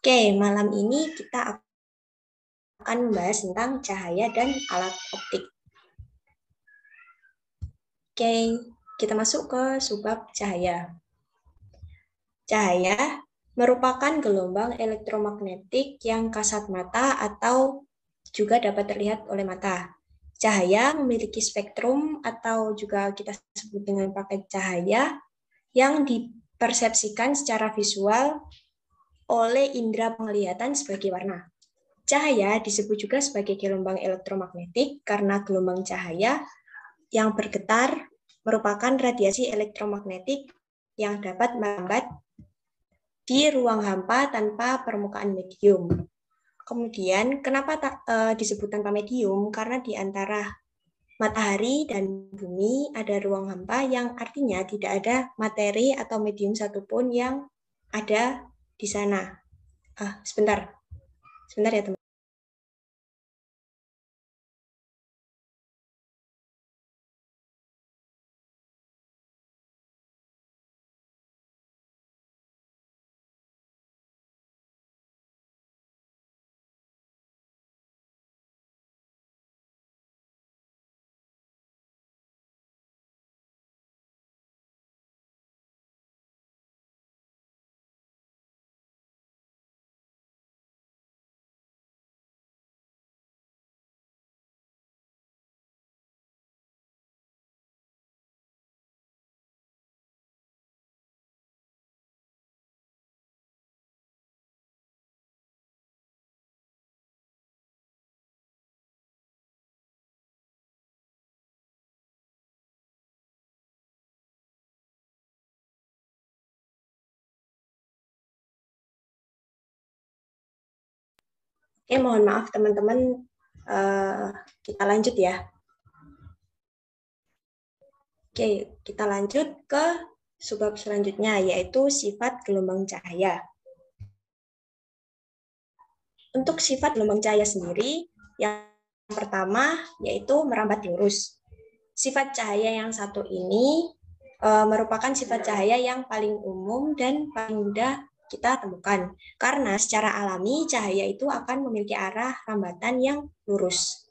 Oke, malam ini kita akan membahas tentang cahaya dan alat optik. Oke, kita masuk ke subbab cahaya. Cahaya merupakan gelombang elektromagnetik yang kasat mata atau juga dapat terlihat oleh mata. Cahaya memiliki spektrum atau juga kita sebut dengan paket cahaya yang dipersepsikan secara visual oleh indera penglihatan sebagai warna. Cahaya disebut juga sebagai gelombang elektromagnetik karena gelombang cahaya yang bergetar merupakan radiasi elektromagnetik yang dapat merambat di ruang hampa tanpa permukaan medium. Kemudian, kenapa disebut tanpa medium? Karena di antara matahari dan bumi ada ruang hampa yang artinya tidak ada materi atau medium satupun yang ada di sana. Sebentar ya teman. Oke, mohon maaf teman-teman, kita lanjut ya. Oke, kita lanjut ke subbab selanjutnya, yaitu sifat gelombang cahaya. Untuk sifat gelombang cahaya sendiri, yang pertama yaitu merambat lurus. Sifat cahaya yang satu ini merupakan sifat cahaya yang paling umum dan paling mudah kita temukan. Karena secara alami cahaya itu akan memiliki arah rambatan yang lurus.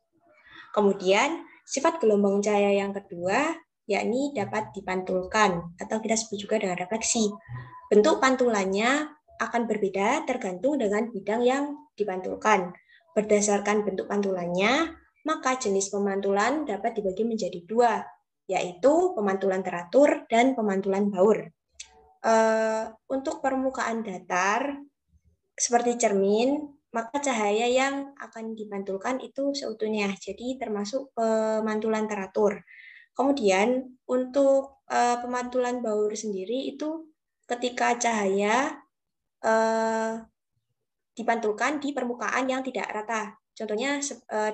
Kemudian sifat gelombang cahaya yang kedua yakni dapat dipantulkan atau kita sebut juga dengan refleksi. Bentuk pantulannya akan berbeda tergantung dengan bidang yang dipantulkan. Berdasarkan bentuk pantulannya, maka jenis pemantulan dapat dibagi menjadi dua, yaitu pemantulan teratur dan pemantulan baur. Untuk permukaan datar, seperti cermin, maka cahaya yang akan dipantulkan itu seutuhnya, jadi termasuk pemantulan teratur. Kemudian untuk pemantulan baur sendiri itu ketika cahaya dipantulkan di permukaan yang tidak rata. Contohnya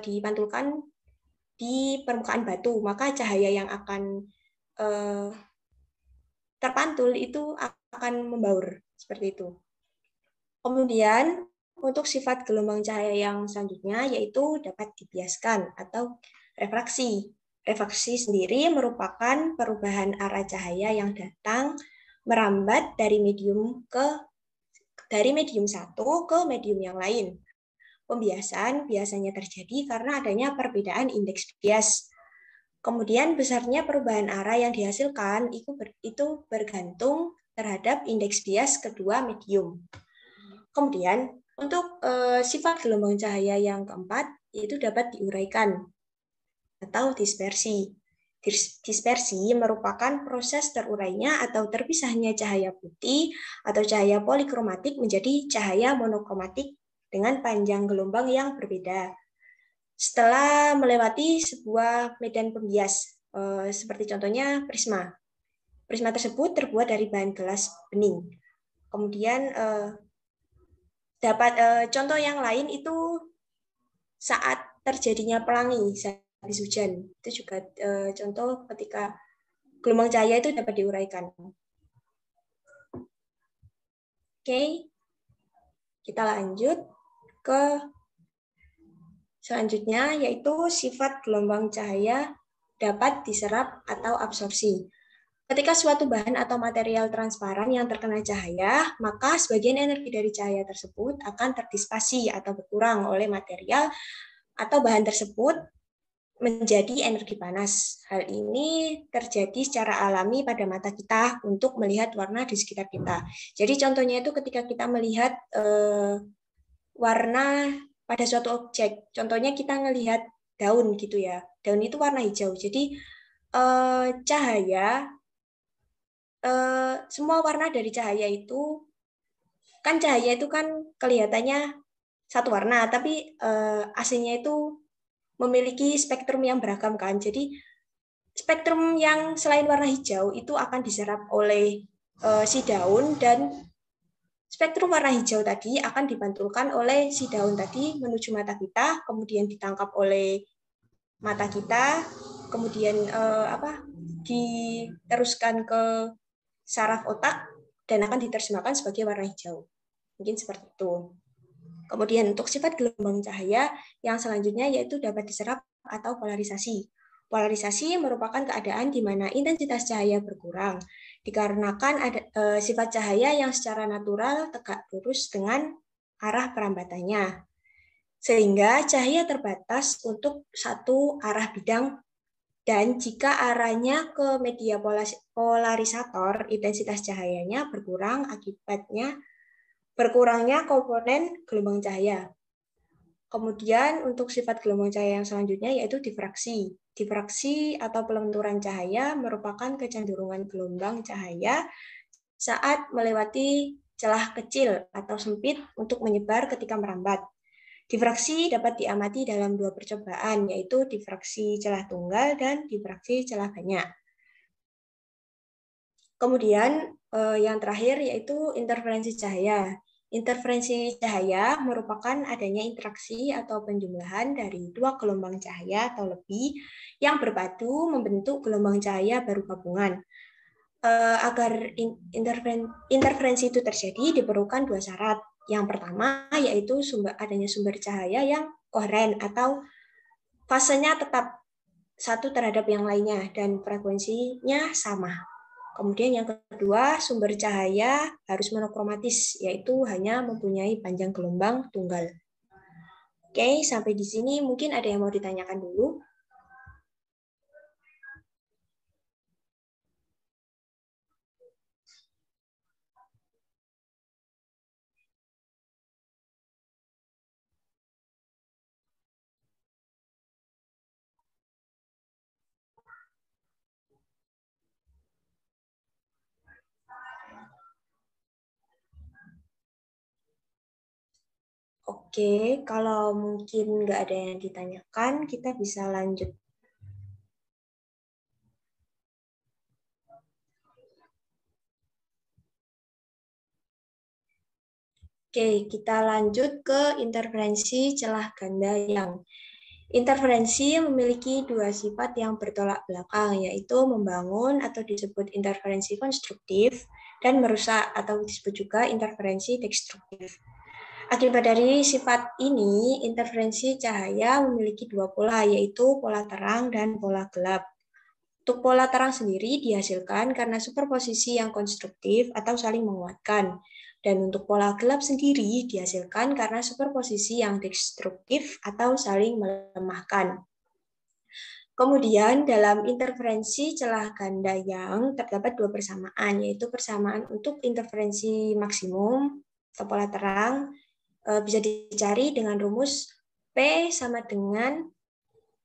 dipantulkan di permukaan batu, maka cahaya yang akan terpantul itu akan membaur seperti itu. Kemudian untuk sifat gelombang cahaya yang selanjutnya yaitu dapat dibiaskan atau refraksi. Refraksi sendiri merupakan perubahan arah cahaya yang datang merambat dari medium satu ke medium yang lain. Pembiasan biasanya terjadi karena adanya perbedaan indeks bias. Kemudian besarnya perubahan arah yang dihasilkan itu bergantung terhadap indeks bias kedua medium. Kemudian untuk sifat gelombang cahaya yang keempat yaitu dapat diuraikan atau dispersi. Dispersi merupakan proses terurainya atau terpisahnya cahaya putih atau cahaya polikromatik menjadi cahaya monokromatik dengan panjang gelombang yang berbeda. Setelah melewati sebuah medan pembias, seperti contohnya prisma. Prisma tersebut terbuat dari bahan gelas bening. Kemudian contoh yang lain itu saat terjadinya pelangi habis hujan. Itu juga contoh ketika gelombang cahaya itu dapat diuraikan. Oke, kita lanjut ke selanjutnya, yaitu sifat gelombang cahaya dapat diserap atau absorpsi. Ketika suatu bahan atau material transparan yang terkena cahaya, maka sebagian energi dari cahaya tersebut akan terdisipasi atau berkurang oleh material atau bahan tersebut menjadi energi panas. Hal ini terjadi secara alami pada mata kita untuk melihat warna di sekitar kita. Jadi contohnya itu ketika kita melihat warna pada suatu objek, contohnya kita melihat daun gitu ya, daun itu warna hijau. Jadi cahaya semua warna dari cahaya itu cahaya itu kan kelihatannya satu warna, tapi aslinya itu memiliki spektrum yang beragam kan. Jadi spektrum yang selain warna hijau itu akan diserap oleh si daun, dan spektrum warna hijau tadi akan dipantulkan oleh si daun tadi menuju mata kita, kemudian ditangkap oleh mata kita, kemudian diteruskan ke saraf otak dan akan diterjemahkan sebagai warna hijau. Mungkin seperti itu. Kemudian untuk sifat gelombang cahaya yang selanjutnya yaitu dapat diserap atau polarisasi. Polarisasi merupakan keadaan di mana intensitas cahaya berkurang dikarenakan ada sifat cahaya yang secara natural tegak lurus dengan arah perambatannya. Sehingga cahaya terbatas untuk satu arah bidang, dan jika arahnya ke media polarisator, intensitas cahayanya berkurang akibatnya berkurangnya komponen gelombang cahaya. Kemudian untuk sifat gelombang cahaya yang selanjutnya yaitu difraksi. Difraksi atau pelenturan cahaya merupakan kecenderungan gelombang cahaya saat melewati celah kecil atau sempit untuk menyebar ketika merambat. Difraksi dapat diamati dalam dua percobaan, yaitu difraksi celah tunggal dan difraksi celah banyak. Kemudian yang terakhir yaitu interferensi cahaya. Interferensi cahaya merupakan adanya interaksi atau penjumlahan dari dua gelombang cahaya atau lebih yang berpadu membentuk gelombang cahaya baru gabungan. Agar interferensi itu terjadi diperlukan dua syarat. Yang pertama yaitu adanya sumber cahaya yang koheren atau fasenya tetap satu terhadap yang lainnya dan frekuensinya sama. Kemudian yang kedua, sumber cahaya harus monokromatis, yaitu hanya mempunyai panjang gelombang tunggal. Oke, sampai di sini mungkin ada yang mau ditanyakan dulu. Oke, kalau mungkin nggak ada yang ditanyakan, kita bisa lanjut. Oke, kita lanjut ke interferensi celah ganda yang. Interferensi memiliki dua sifat yang bertolak belakang, yaitu membangun atau disebut interferensi konstruktif dan merusak atau disebut juga interferensi destruktif. Akibat dari sifat ini, interferensi cahaya memiliki dua pola, yaitu pola terang dan pola gelap. Untuk pola terang sendiri dihasilkan karena superposisi yang konstruktif atau saling menguatkan. Dan untuk pola gelap sendiri dihasilkan karena superposisi yang destruktif atau saling melemahkan. Kemudian dalam interferensi celah ganda yang terdapat dua persamaan, yaitu persamaan untuk interferensi maksimum atau pola terang bisa dicari dengan rumus P sama dengan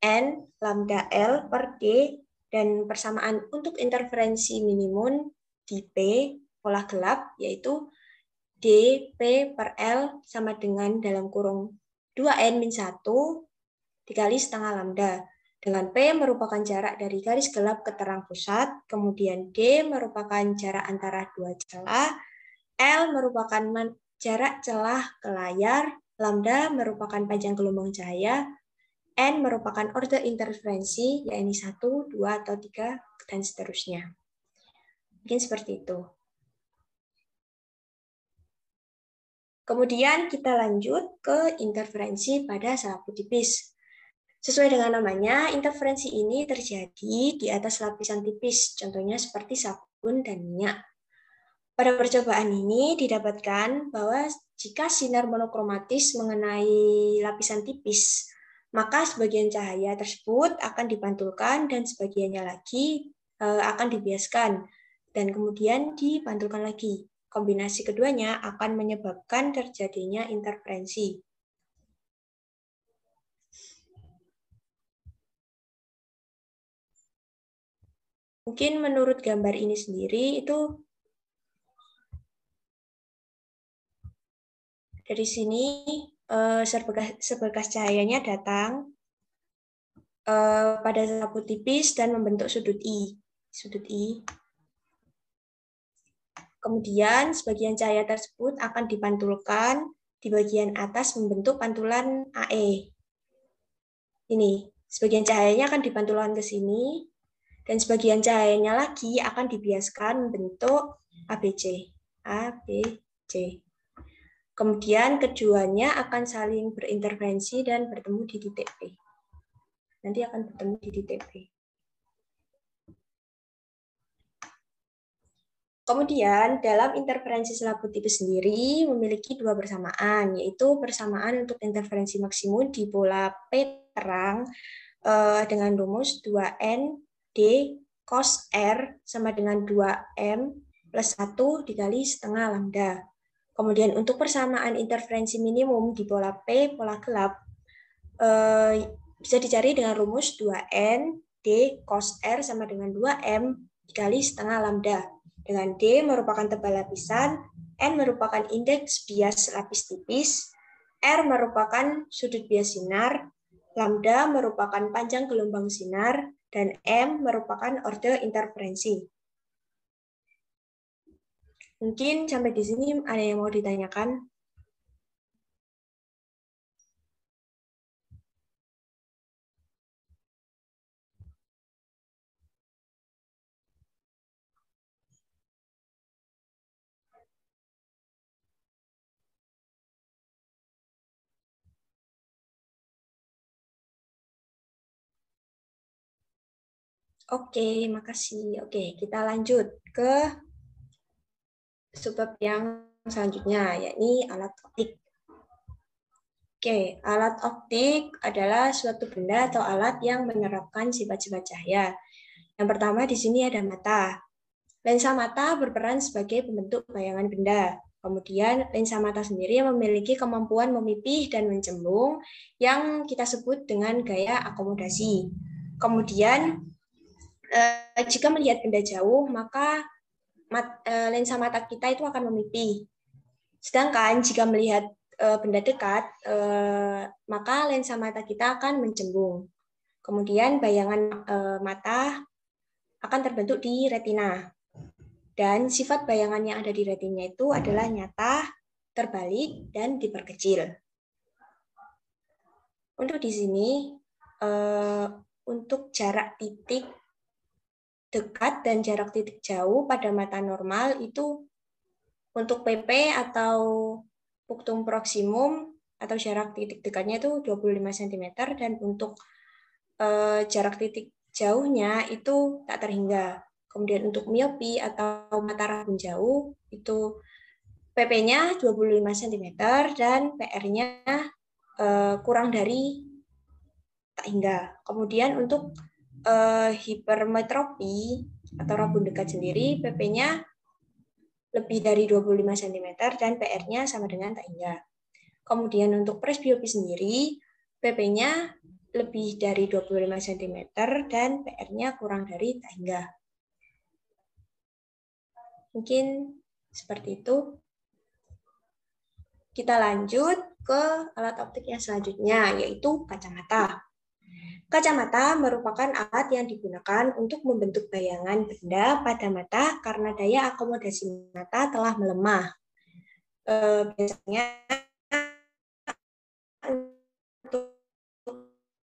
N lambda L per D, dan persamaan untuk interferensi minimum di P pola gelap yaitu D P per L sama dengan dalam kurung 2N-1 dikali setengah lambda. Dengan P merupakan jarak dari garis gelap ke terang pusat, kemudian D merupakan jarak antara dua celah, L merupakan jarak celah ke layar, lambda merupakan panjang gelombang cahaya, N merupakan order interferensi, yakni 1, 2, atau 3, dan seterusnya. Mungkin seperti itu. Kemudian kita lanjut ke interferensi pada selaput tipis. Sesuai dengan namanya, interferensi ini terjadi di atas lapisan tipis, contohnya seperti sabun dan minyak. Pada percobaan ini didapatkan bahwa jika sinar monokromatis mengenai lapisan tipis, maka sebagian cahaya tersebut akan dipantulkan dan sebagiannya lagi akan dibiaskan dan kemudian dipantulkan lagi. Kombinasi keduanya akan menyebabkan terjadinya interferensi. Mungkin menurut gambar ini sendiri itu dari sini seberkas cahayanya datang pada sapu tipis dan membentuk sudut I. Kemudian sebagian cahaya tersebut akan dipantulkan di bagian atas membentuk pantulan AE. Ini, sebagian cahayanya akan dipantulkan ke sini, dan sebagian cahayanya lagi akan dibiaskan membentuk ABC. ABC. Kemudian keduanya akan saling berinterferensi dan bertemu di titik P. Nanti akan bertemu di titik P. Kemudian, dalam interferensi selaput tipis sendiri memiliki dua persamaan, yaitu persamaan untuk interferensi maksimum di pola P terang dengan rumus 2N D cos R sama dengan 2M plus 1 dikali setengah lambda. Kemudian untuk persamaan interferensi minimum di pola P, pola gelap, bisa dicari dengan rumus 2N D cos R sama dengan 2M dikali setengah lambda. Dengan D merupakan tebal lapisan, N merupakan indeks bias lapis tipis, R merupakan sudut bias sinar, lambda merupakan panjang gelombang sinar, dan M merupakan orde interferensi. Mungkin sampai di sini ada yang mau ditanyakan? Oke, makasih. Oke, kita lanjut ke subbab yang selanjutnya, yakni alat optik. Oke, alat optik adalah suatu benda atau alat yang menerapkan sifat-sifat cahaya. Yang pertama di sini ada mata. Lensa mata berperan sebagai pembentuk bayangan benda. Kemudian lensa mata sendiri memiliki kemampuan memipih dan mencembung yang kita sebut dengan gaya akomodasi. Kemudian jika melihat benda jauh, maka lensa mata kita itu akan memipih. Sedangkan jika melihat benda dekat, maka lensa mata kita akan mencembung. Kemudian bayangan mata akan terbentuk di retina. Dan sifat bayangan yang ada di retina itu adalah nyata, terbalik, dan diperkecil. Untuk di sini, untuk jarak titik dekat dan jarak titik jauh pada mata normal itu untuk PP atau punktum proksimum atau jarak titik dekatnya itu 25 cm dan untuk jarak titik jauhnya itu tak terhingga. Kemudian untuk miopi atau mata rabun jauh itu PP-nya 25 cm dan PR-nya kurang dari tak hingga. Kemudian untuk hipermetropi atau rabun dekat sendiri PP-nya lebih dari 25 cm dan PR-nya sama dengan tak hingga. Kemudian untuk presbiopi sendiri PP-nya lebih dari 25 cm dan PR-nya kurang dari tak hingga. Mungkin seperti itu. Kita lanjut ke alat optik yang selanjutnya, yaitu kacamata. Kacamata merupakan alat yang digunakan untuk membentuk bayangan benda pada mata karena daya akomodasi mata telah melemah. Biasanya untuk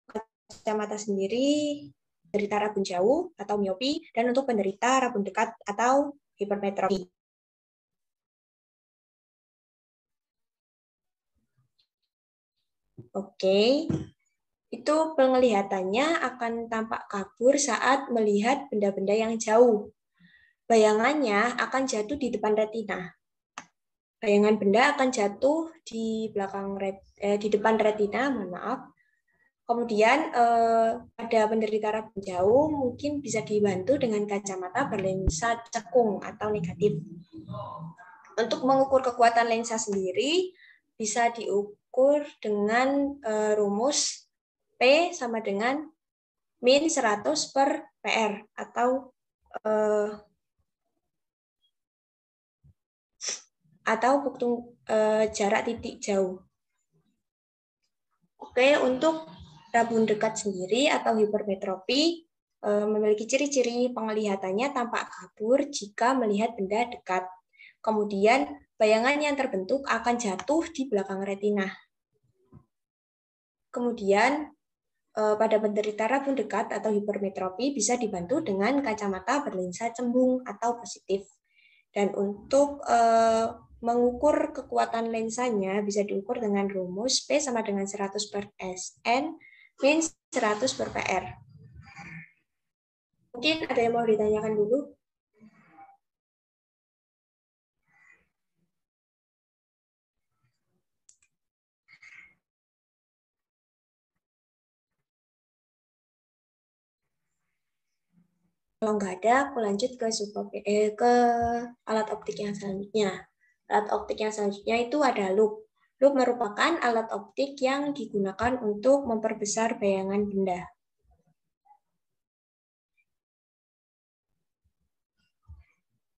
kacamata sendiri penderita rabun jauh atau miopi dan untuk penderita rabun dekat atau hipermetropi. Oke. itu penglihatannya akan tampak kabur saat melihat benda-benda yang jauh. Bayangannya akan jatuh di depan retina. Bayangan benda akan jatuh di di depan retina, mohon maaf. Kemudian pada penderita rabun jauh mungkin bisa dibantu dengan kacamata berlensa cekung atau negatif. Untuk mengukur kekuatan lensa sendiri bisa diukur dengan rumus P sama dengan min 100 per PR atau jarak titik jauh. Oke, untuk rabun dekat sendiri atau hipermetropi memiliki ciri-ciri penglihatannya tampak kabur jika melihat benda dekat. Kemudian bayangan yang terbentuk akan jatuh di belakang retina. Kemudian pada penderita rabun dekat atau hipermetropi bisa dibantu dengan kacamata berlensa cembung atau positif. Dan untuk mengukur kekuatan lensanya bisa diukur dengan rumus P sama dengan 100 per SN min 100 per PR. Mungkin ada yang mau ditanyakan dulu? Kalau nggak ada, aku lanjut ke alat optik yang selanjutnya. Alat optik yang selanjutnya itu ada loop. Loop merupakan alat optik yang digunakan untuk memperbesar bayangan benda.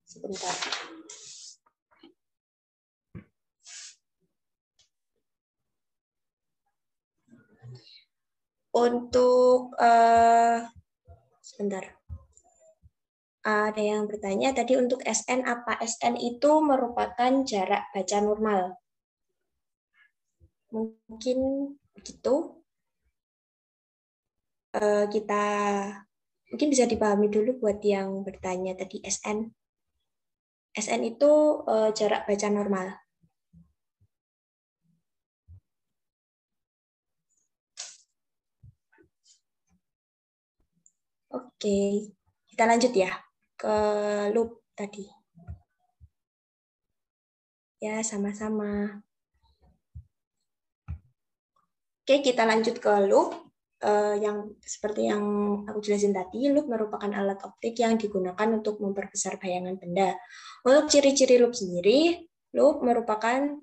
Sebentar. Untuk sebentar. Ada yang bertanya tadi untuk SN apa? SN itu merupakan jarak baca normal. Mungkin begitu. Kita mungkin bisa dipahami dulu buat yang bertanya tadi SN. SN itu jarak baca normal. Oke, kita lanjut ya ke loop tadi. Ya, sama-sama. Oke, kita lanjut ke loop. Yang seperti yang aku jelasin tadi, loop merupakan alat optik yang digunakan untuk memperbesar bayangan benda. Untuk ciri-ciri loop sendiri, loop merupakan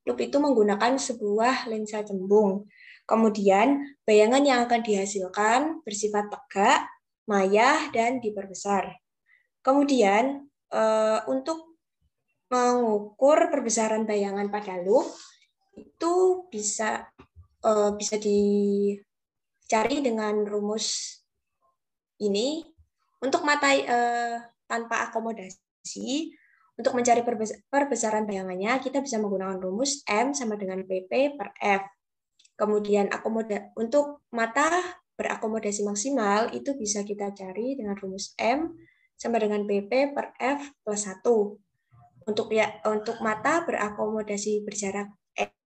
loop itu menggunakan sebuah lensa cembung. Kemudian, bayangan yang akan dihasilkan bersifat tegak, maya, dan diperbesar. Kemudian, untuk mengukur perbesaran bayangan pada loop, itu bisa dicari dengan rumus ini. Untuk mata tanpa akomodasi, untuk mencari perbesaran bayangannya, kita bisa menggunakan rumus M sama dengan PP per F. Kemudian untuk mata berakomodasi maksimal, itu bisa kita cari dengan rumus M sama dengan PP per F plus 1. Untuk mata berakomodasi berjarak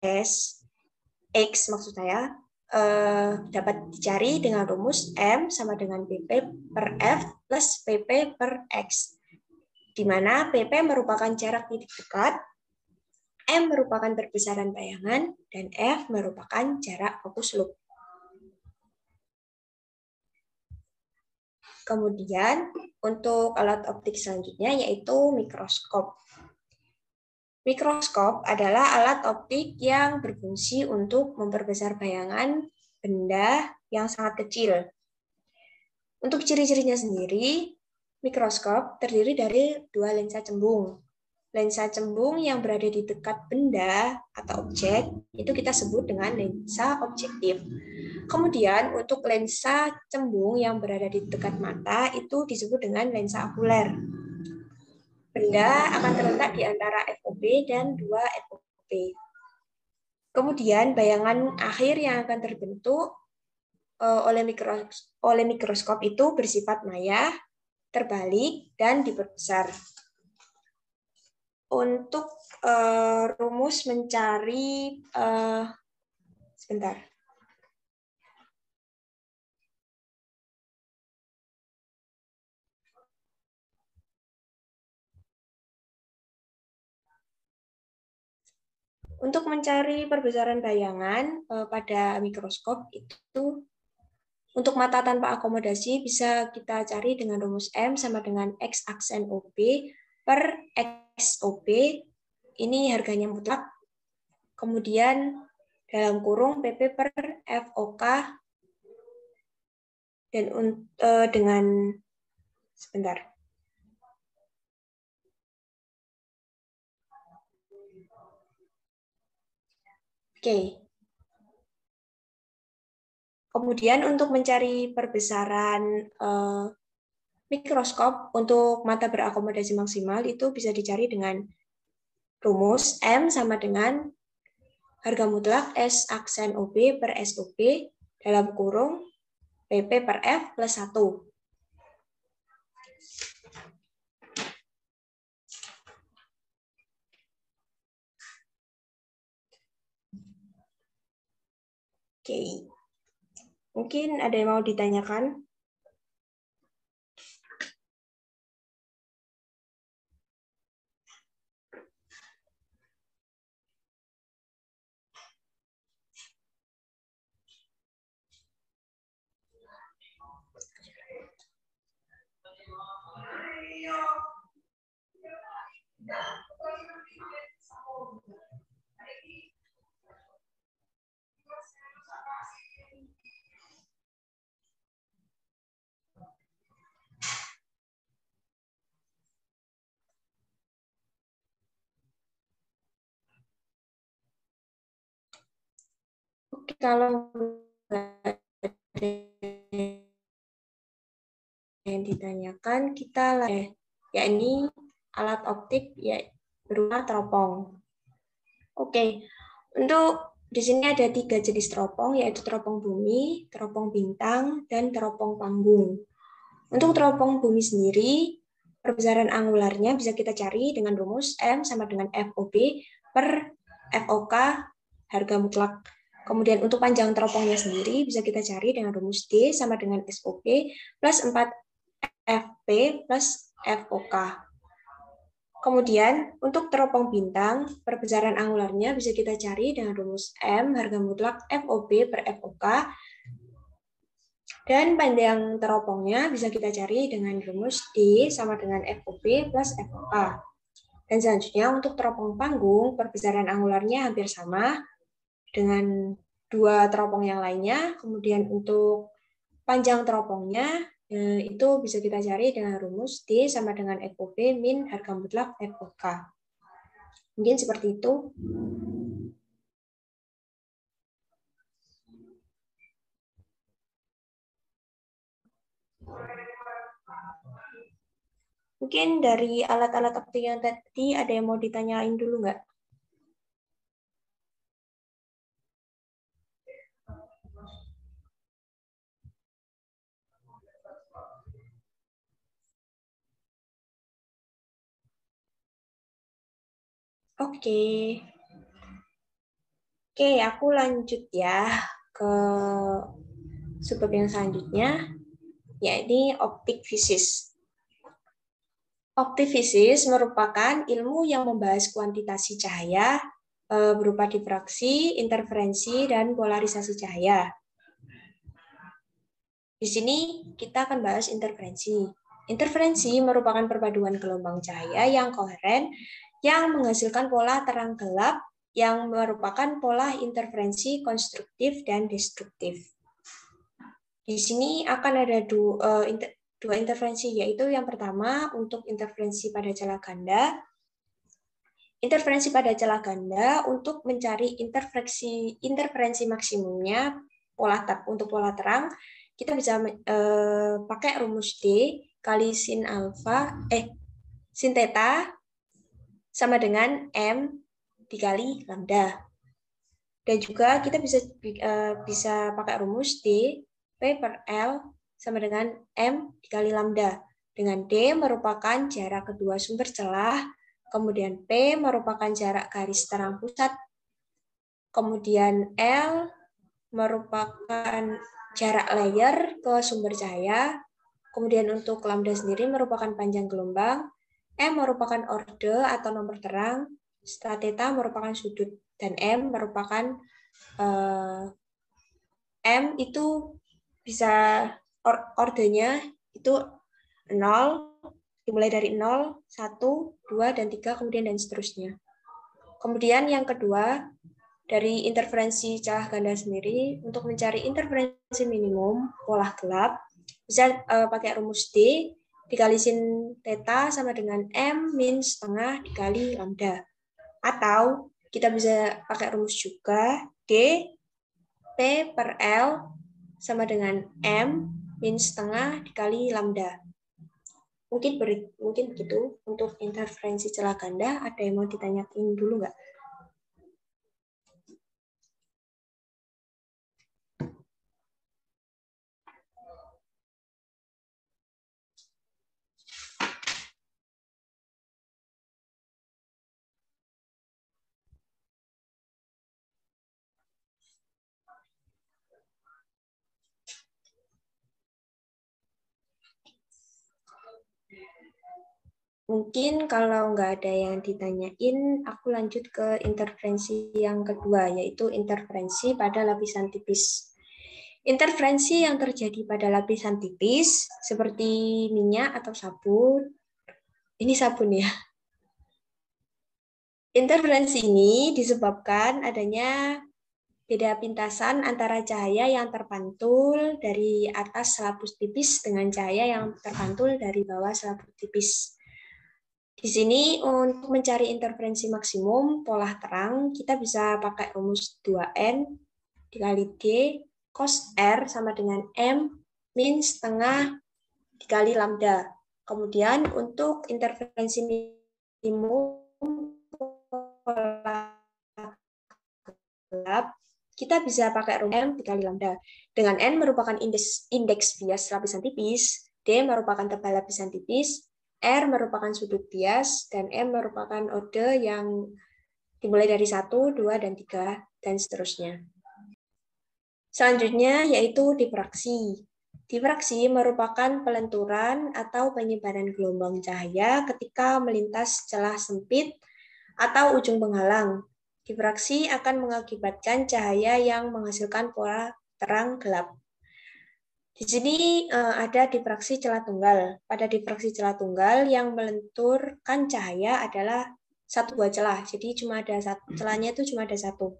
S, X maksud saya, dapat dicari dengan rumus M sama dengan PP per F plus PP per X, di mana PP merupakan jarak titik dekat, M merupakan perbesaran bayangan, dan F merupakan jarak fokus loop. Kemudian, untuk alat optik selanjutnya yaitu mikroskop. Mikroskop adalah alat optik yang berfungsi untuk memperbesar bayangan benda yang sangat kecil. Untuk ciri-cirinya sendiri, mikroskop terdiri dari dua lensa cembung. Lensa cembung yang berada di dekat benda atau objek itu kita sebut dengan lensa objektif. Kemudian untuk lensa cembung yang berada di dekat mata itu disebut dengan lensa okuler. Benda akan terletak di antara FOB dan 2 FOB. Kemudian bayangan akhir yang akan terbentuk oleh mikroskop itu bersifat maya, terbalik, dan diperbesar. Untuk rumus mencari sebentar. Untuk mencari perbesaran bayangan pada mikroskop itu untuk mata tanpa akomodasi bisa kita cari dengan rumus M sama dengan X aksen OB per X OB. Ini harganya mutlak. Kemudian dalam kurung PP per FOK dan dengan sebentar. Oke. Kemudian untuk mencari perbesaran mikroskop untuk mata berakomodasi maksimal itu bisa dicari dengan rumus M sama dengan harga mutlak S aksen OB per SOB dalam kurung PP per F plus 1. Oke. Mungkin ada yang mau ditanyakan? Oke, kalau yang ditanyakan kita yakni alat optik ya berupa teropong. Oke, untuk di sini ada 3 jenis teropong, yaitu teropong bumi, teropong bintang, dan teropong panggung. Untuk teropong bumi sendiri, perbesaran angularnya bisa kita cari dengan rumus M sama dengan FOB per FOK harga mutlak. Kemudian untuk panjang teropongnya sendiri bisa kita cari dengan rumus D sama dengan SOP plus 4FP plus FOK. Kemudian untuk teropong bintang, perbesaran angularnya bisa kita cari dengan rumus M harga mutlak FOB per FOK. Dan panjang teropongnya bisa kita cari dengan rumus D sama dengan FOB plus FOK. Dan selanjutnya untuk teropong panggung, perbesaran angularnya hampir sama dengan 2 teropong yang lainnya. Kemudian untuk panjang teropongnya itu bisa kita cari dengan rumus D sama dengan FOB min harga mutlak FOK. Mungkin seperti itu. Mungkin dari alat-alat optik yang tadi ada yang mau ditanyain dulu nggak? Oke. Oke, aku lanjut ya ke subbab yang selanjutnya, yakni optik fisis. Optik fisis merupakan ilmu yang membahas kuantitasi cahaya berupa difraksi, interferensi, dan polarisasi cahaya. Di sini kita akan bahas interferensi. Interferensi merupakan perpaduan gelombang cahaya yang koheren yang menghasilkan pola terang gelap yang merupakan pola interferensi konstruktif dan destruktif. Di sini akan ada dua interferensi, yaitu yang pertama untuk interferensi pada celah ganda. Interferensi pada celah ganda untuk mencari interferensi maksimumnya untuk pola terang, kita bisa pakai rumus D kali sin theta sama dengan M dikali lambda. Dan juga kita bisa pakai rumus D P per L sama dengan M dikali lambda. Dengan D merupakan jarak kedua sumber celah, kemudian P merupakan jarak garis terang pusat, kemudian L merupakan jarak layer ke sumber cahaya, kemudian untuk lambda sendiri merupakan panjang gelombang, M merupakan orde atau nomor terang, setelah theta merupakan sudut, dan M merupakan M itu bisa ordenya itu 0, dimulai dari 0, 1, 2, dan 3, kemudian dan seterusnya. Kemudian yang kedua, dari interferensi celah ganda sendiri, untuk mencari interferensi minimum pola gelap, bisa pakai rumus D dikali sin theta sama dengan M min setengah dikali lambda. Atau kita bisa pakai rumus juga D P per L sama dengan M min setengah dikali lambda. Mungkin begitu untuk interferensi celah ganda. Ada yang mau ditanyain dulu nggak? Mungkin kalau nggak ada yang ditanyain, aku lanjut ke interferensi yang kedua, yaitu interferensi pada lapisan tipis. Interferensi yang terjadi pada lapisan tipis, seperti minyak atau sabun. Ini sabun ya. Interferensi ini disebabkan adanya beda pintasan antara cahaya yang terpantul dari atas selaput tipis dengan cahaya yang terpantul dari bawah selaput tipis. Di sini untuk mencari interferensi maksimum pola terang, kita bisa pakai rumus 2N dikali D cos R sama dengan M min setengah dikali lambda. Kemudian untuk interferensi minimum pola gelap, kita bisa pakai rumus M dikali lambda. Dengan N merupakan indeks bias lapisan tipis, D merupakan tebal lapisan tipis, R merupakan sudut bias, dan M merupakan orde yang dimulai dari 1, 2, dan 3, dan seterusnya. Selanjutnya yaitu difraksi. Difraksi merupakan pelenturan atau penyebaran gelombang cahaya ketika melintas celah sempit atau ujung penghalang. Difraksi akan mengakibatkan cahaya yang menghasilkan pola terang gelap. Di sini ada difraksi celah tunggal. Pada difraksi celah tunggal yang melenturkan cahaya adalah satu buah celah. Jadi cuma ada satu, celahnya itu cuma ada satu.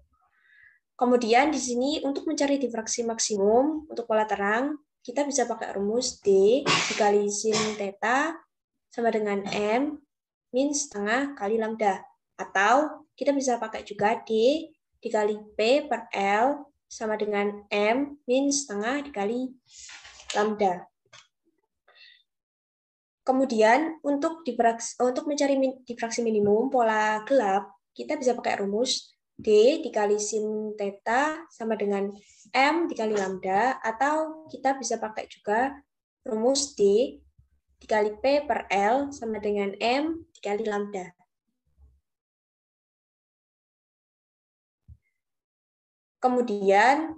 Kemudian di sini untuk mencari difraksi maksimum untuk pola terang, kita bisa pakai rumus D dikali sin theta sama dengan M min setengah kali lambda. Atau kita bisa pakai juga D dikali P per L sama dengan M min setengah dikali lambda. Kemudian untuk mencari difraksi minimum pola gelap, kita bisa pakai rumus D dikali sin theta sama dengan M dikali lambda, atau kita bisa pakai juga rumus D dikali P per L sama dengan M dikali lambda. Kemudian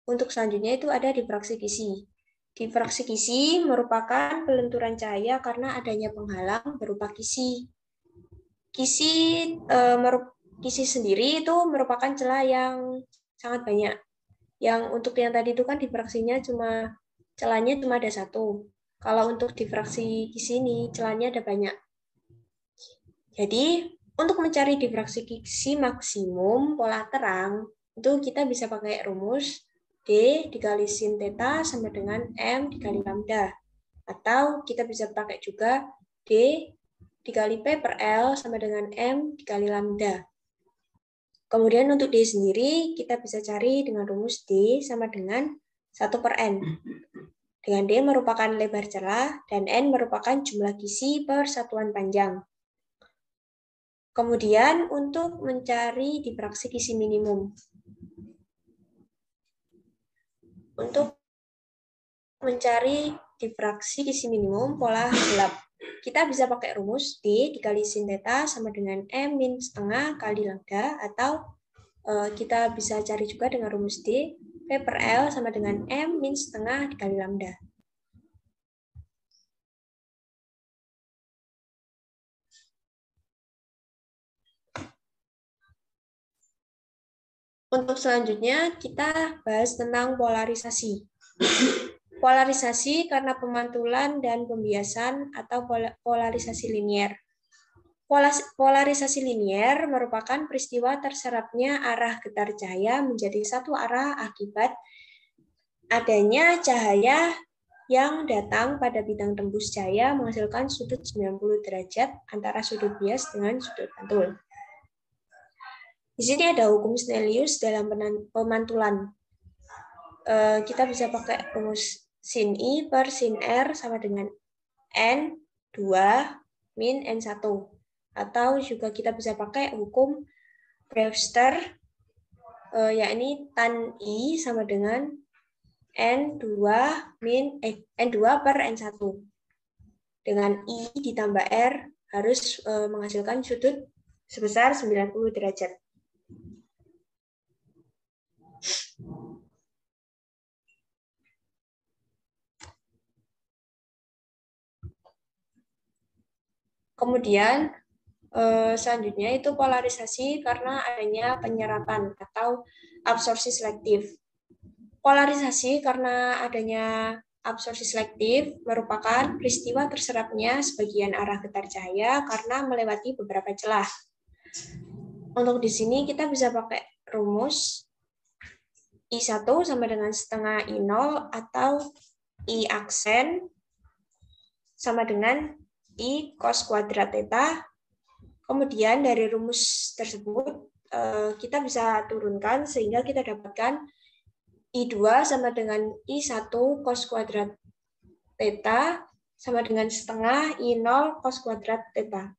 untuk selanjutnya itu ada difraksi kisi. Difraksi kisi merupakan pelenturan cahaya karena adanya penghalang berupa kisi. Kisi sendiri itu merupakan celah yang sangat banyak. Yang untuk yang tadi itu kan difraksinya celahnya cuma ada satu. Kalau untuk difraksi kisi ini celahnya ada banyak. Jadi untuk mencari difraksi kisi maksimum pola terang, itu kita bisa pakai rumus D dikali sin theta sama dengan M dikali lambda. Atau kita bisa pakai juga D dikali P per L sama dengan M dikali lambda. Kemudian untuk D sendiri, kita bisa cari dengan rumus D sama dengan 1 per N. Dengan D merupakan lebar celah dan N merupakan jumlah kisi per satuan panjang. Kemudian untuk mencari difraksi kisi minimum. Untuk mencari difraksi kisi minimum pola gelap, kita bisa pakai rumus D dikali sin theta sama dengan M min setengah kali lambda, atau kita bisa cari juga dengan rumus D P per L sama dengan M min setengah dikali lambda. Untuk selanjutnya kita bahas tentang polarisasi. Polarisasi karena pemantulan dan pembiasan atau polarisasi linier. Polarisasi linier merupakan peristiwa terserapnya arah getar cahaya menjadi satu arah akibat adanya cahaya yang datang pada bidang tembus cahaya menghasilkan sudut 90 derajat antara sudut bias dengan sudut pantul. Di sini ada hukum Snellius dalam pemantulan. Kita bisa pakai rumus sin I per sin R sama dengan N2 min N1. Atau juga kita bisa pakai hukum Brewster, yakni tan I sama dengan N2 per N1. Dengan I ditambah R harus menghasilkan sudut sebesar 90 derajat. Kemudian selanjutnya itu polarisasi karena adanya penyerapan atau absorpsi selektif. Polarisasi karena adanya absorpsi selektif merupakan peristiwa terserapnya sebagian arah getar cahaya karena melewati beberapa celah. Untuk di sini kita bisa pakai rumus I1 sama dengan setengah I0 atau I aksen sama dengan I cos kuadrat theta. Kemudian dari rumus tersebut kita bisa turunkan sehingga kita dapatkan I2 sama dengan I1 cos kuadrat theta sama dengan setengah I0 cos kuadrat theta.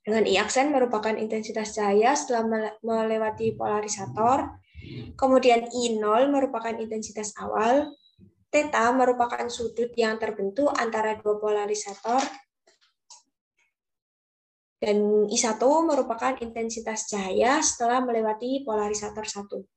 Dengan I aksen merupakan intensitas cahaya setelah melewati polarisator. Kemudian I0 merupakan intensitas awal. Theta merupakan sudut yang terbentuk antara dua polarisator. Dan I1 merupakan intensitas cahaya setelah melewati polarisator 1.